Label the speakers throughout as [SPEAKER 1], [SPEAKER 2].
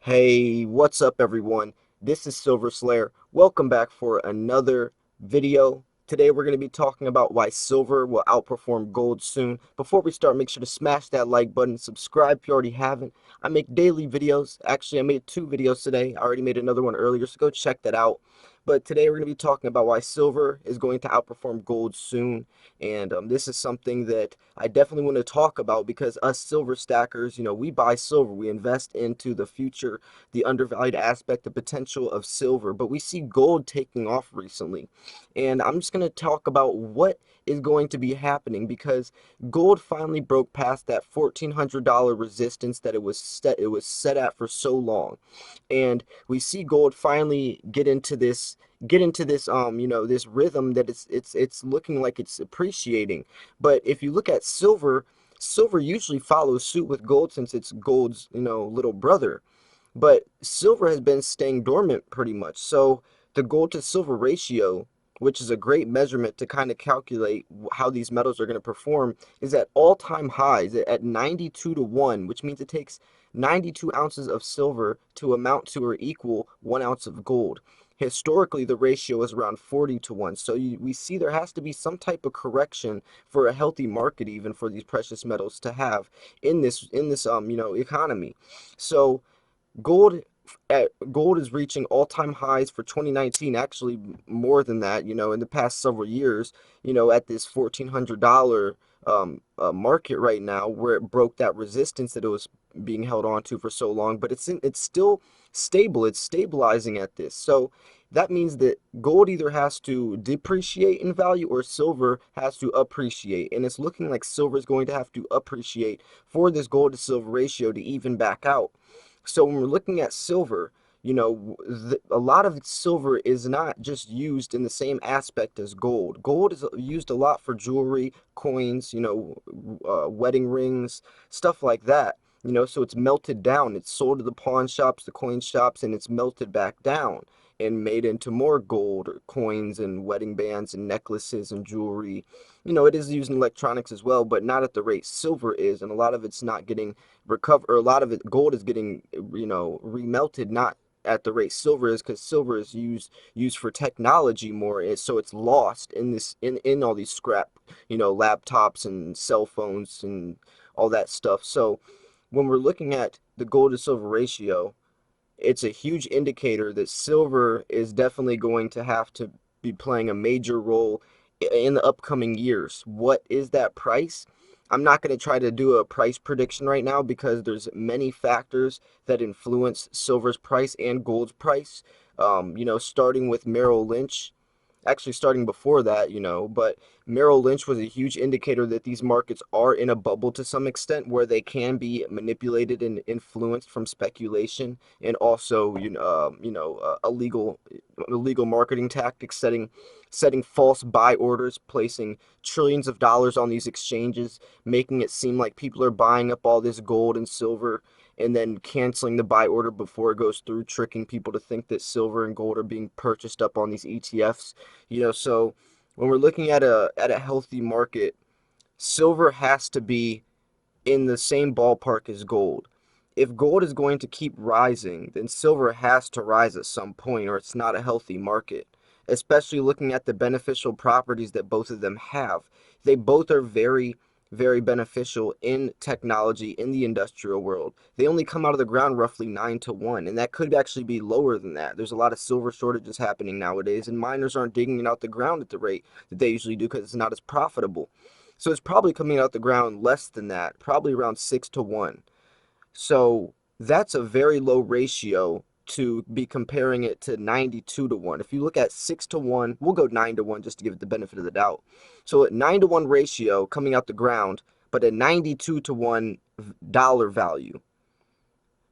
[SPEAKER 1] Hey, what's up everyone? This is Silver Slayer. Welcome back for another video. Today we're going to be talking about why silver will outperform gold soon. Before we start, make sure to smash that like button, subscribe if you already haven't. I make daily videos. Actually, I made 2 videos today. I already made another one earlier, so go check that out. But today we're going to be talking about why silver is going to outperform gold soon. And this is something that I definitely want to talk about because us silver stackers, we buy silver, we invest into the future, the undervalued aspect, the potential of silver. But we see gold taking off recently. And I'm just going to talk about what is going to be happening because gold finally broke past that $1,400 resistance that it was set at for so long. And we see gold finally get into this this rhythm that it's looking like it's appreciating. But if you look at silver, silver usually follows suit with gold since it's gold's little brother. But silver has been staying dormant pretty much. So the gold to silver ratio, which is a great measurement to kind of calculate how these metals are going to perform, is at all-time highs at 92 to 1, which means it takes 92 ounces of silver to amount to or equal 1 ounce of gold. Historically, the ratio is around 40 to 1. So we see there has to be some type of correction for a healthy market, even for these precious metals to have in this economy. So Gold gold is reaching all-time highs for 2019, actually more than that, in the past several years, at this $1,400 market right now where it broke that resistance that it was being held on to for so long, but it's still stable. It's stabilizing at this. So that means that gold either has to depreciate in value or silver has to appreciate. And it's looking like silver is going to have to appreciate for this gold to silver ratio to even back out. So when we're looking at silver, a lot of silver is not just used in the same aspect as gold. Gold is used a lot for jewelry, coins, wedding rings, stuff like that. So it's melted down. It's sold to the pawn shops, the coin shops, and it's melted back down and made into more gold or coins and wedding bands and necklaces and jewelry. It is used in electronics as well, but not at the rate silver is, and a lot of it's not getting recover, or a lot of it gold is getting remelted, not at the rate silver is, because silver is used for technology more, so it's lost in this in all these scrap laptops and cell phones and all that stuff. So when we're looking at the gold to silver ratio, it's a huge indicator that silver is definitely going to have to be playing a major role in the upcoming years. What is that price? I'm not going to try to do a price prediction right now because there's many factors that influence silver's price and gold's price. Starting with Merrill Lynch, actually starting before that, but Merrill Lynch was a huge indicator that these markets are in a bubble to some extent where they can be manipulated and influenced from speculation and also illegal marketing tactics, setting false buy orders, placing trillions of dollars on these exchanges, making it seem like people are buying up all this gold and silver and then canceling the buy order before it goes through, tricking people to think that silver and gold are being purchased up on these ETFs. So when we're looking at a healthy market, silver has to be in the same ballpark as gold. If gold is going to keep rising, then silver has to rise at some point, or it's not a healthy market. Especially looking at the beneficial properties that both of them have. They both are very, very beneficial in technology, in the industrial world. They only come out of the ground roughly 9 to 1, and that could actually be lower than that. There's a lot of silver shortages happening nowadays, and miners aren't digging it out the ground at the rate that they usually do because it's not as profitable. So it's probably coming out the ground less than that, probably around 6 to 1. So that's a very low ratio to be comparing it to 92 to 1. If you look at 6 to 1, we'll go 9 to 1 just to give it the benefit of the doubt. So at 9 to 1 ratio coming out the ground, but a 92 to 1 dollar value.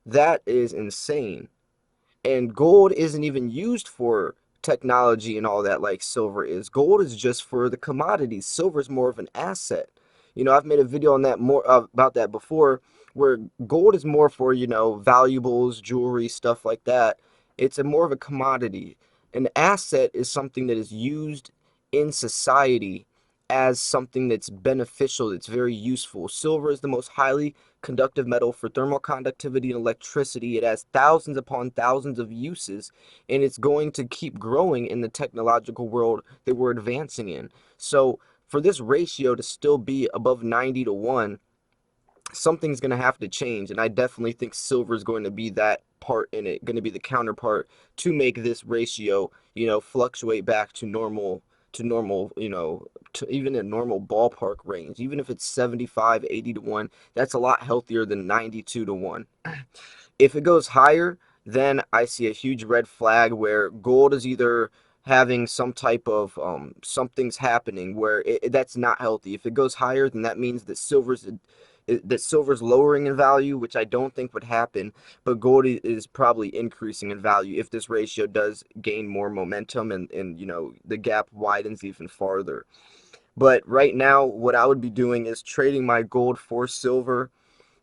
[SPEAKER 1] That is insane. And gold isn't even used for technology and all that like silver is. Gold is just for the commodities. Silver is more of an asset. I've made a video on that more about that before, where gold is more for, valuables, jewelry, stuff like that. It's a more of a commodity. An asset is something that is used in society as something that's beneficial, that's very useful. Silver is the most highly conductive metal for thermal conductivity and electricity. It has thousands upon thousands of uses, and it's going to keep growing in the technological world that we're advancing in. So for this ratio to still be above 90 to 1, something's going to have to change, and I definitely think silver is going to be that part in it, going to be the counterpart to make this ratio, fluctuate back to normal, to even a normal ballpark range. Even if it's 75, 80 to 1, that's a lot healthier than 92 to 1. If it goes higher, then I see a huge red flag where gold is either having some type of something's happening where that's not healthy. If it goes higher, then that means that silver's lowering in value, which I don't think would happen, but gold is probably increasing in value if this ratio does gain more momentum, and the gap widens even farther. But right now, what I would be doing is trading my gold for silver.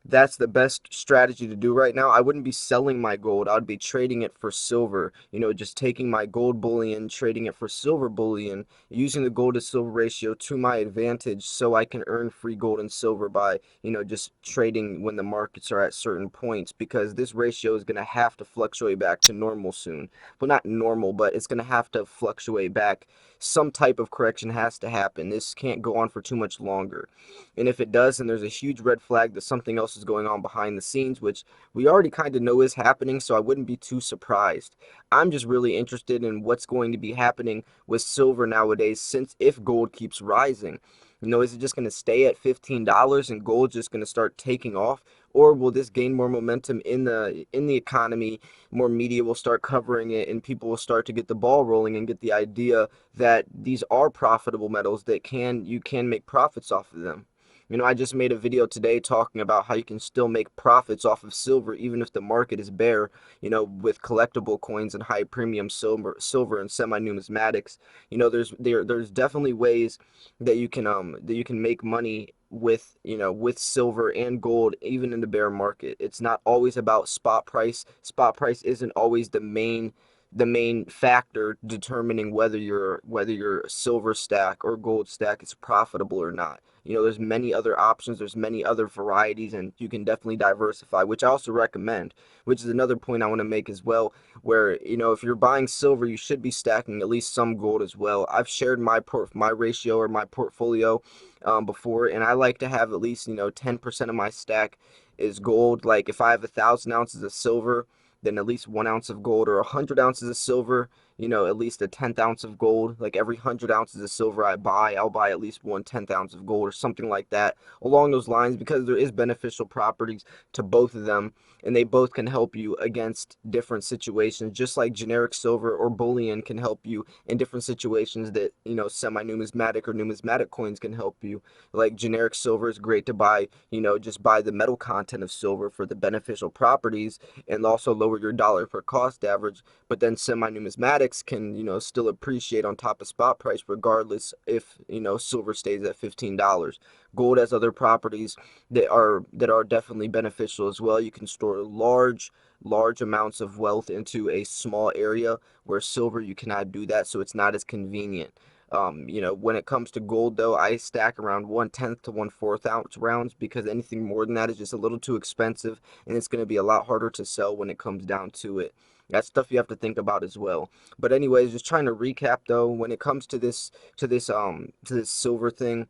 [SPEAKER 1] That's the best strategy to do right now. I wouldn't be selling my gold. I would be trading it for silver. Just taking my gold bullion, trading it for silver bullion, using the gold to silver ratio to my advantage so I can earn free gold and silver by, just trading when the markets are at certain points, because this ratio is going to have to fluctuate back to normal soon. Well, not normal, but it's going to have to fluctuate back. Some type of correction has to happen. This can't go on for too much longer. And if it does, then there's a huge red flag that something else is going on behind the scenes, which we already kind of know is happening, so I wouldn't be too surprised. I'm just really interested in what's going to be happening with silver nowadays, since if gold keeps rising. Is it just going to stay at $15 and gold just going to start taking off? Or will this gain more momentum in the economy? More media will start covering it, and people will start to get the ball rolling and get the idea that these are profitable metals that you can make profits off of them. I just made a video today talking about how you can still make profits off of silver even if the market is bare, with collectible coins and high premium silver and semi-numismatics. There's definitely ways that you can make money with silver and gold even in the bear market. It's not always about spot price. Spot price isn't always the main factor determining whether your silver stack or gold stack is profitable or not. There's many other options, there's many other varieties, and you can definitely diversify, which I also recommend, which is another point I want to make as well, where, if you're buying silver, you should be stacking at least some gold as well. I've shared my ratio or my portfolio before, and I like to have at least, 10% of my stack is gold. Like if I have 1,000 ounces of silver, then at least 1 ounce of gold, or 100 ounces of silver, at least a 10th ounce of gold. Like every 100 ounces of silver I'll buy at least 1/10 ounce of gold or something like that along those lines, because there is beneficial properties to both of them, and they both can help you against different situations, just like generic silver or bullion can help you in different situations that, semi-numismatic or numismatic coins can help you. Like generic silver is great to buy, just buy the metal content of silver for the beneficial properties, and also lower your dollar per cost average. But then semi-numismatics can, still appreciate on top of spot price regardless if, silver stays at $15. Gold has other properties that are definitely beneficial as well. You can store large amounts of wealth into a small area, where silver you cannot do that, so it's not as convenient. When it comes to gold, though, I stack around 1/10 to 1/4 ounce rounds, because anything more than that is just a little too expensive, and it's going to be a lot harder to sell when it comes down to it. That's stuff you have to think about as well. But anyways, just trying to recap though, when it comes to this silver thing,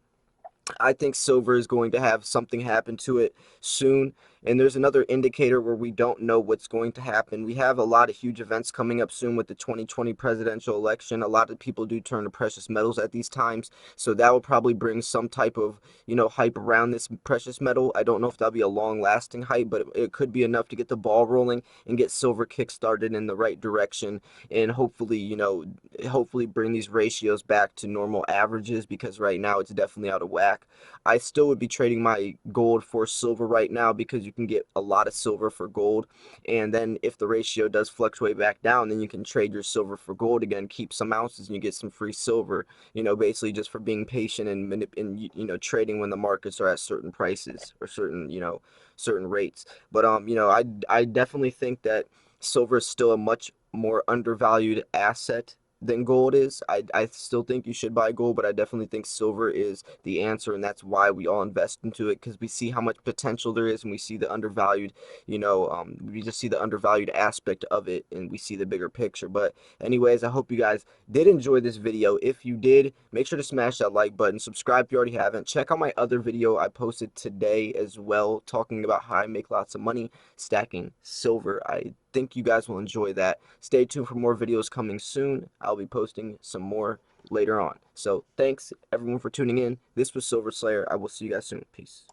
[SPEAKER 1] I think silver is going to have something happen to it soon. And there's another indicator where we don't know what's going to happen. We have a lot of huge events coming up soon with the 2020 presidential election. A lot of people do turn to precious metals at these times. So that will probably bring some type of, hype around this precious metal. I don't know if that'll be a long lasting hype, but it could be enough to get the ball rolling and get silver kickstarted in the right direction. And hopefully bring these ratios back to normal averages, because right now it's definitely out of whack. I still would be trading my gold for silver right now, because you can get a lot of silver for gold. And then if the ratio does fluctuate back down, then you can trade your silver for gold again, keep some ounces, and you get some free silver, basically just for being patient and trading when the markets are at certain prices or certain rates. But I definitely think that silver is still a much more undervalued asset than gold is. I still think you should buy gold, but I definitely think silver is the answer, and that's why we all invest into it, because we see how much potential there is, and we see the undervalued, we just see the undervalued aspect of it, and we see the bigger picture. But anyways, I hope you guys did enjoy this video. If you did, make sure to smash that like button, subscribe if you already haven't. Check out my other video I posted today as well, talking about how I make lots of money stacking silver. I think you guys will enjoy that. Stay tuned for more videos coming soon. I'll be posting some more later on. So thanks everyone for tuning in. This was Silver Slayer. I will see you guys soon. Peace.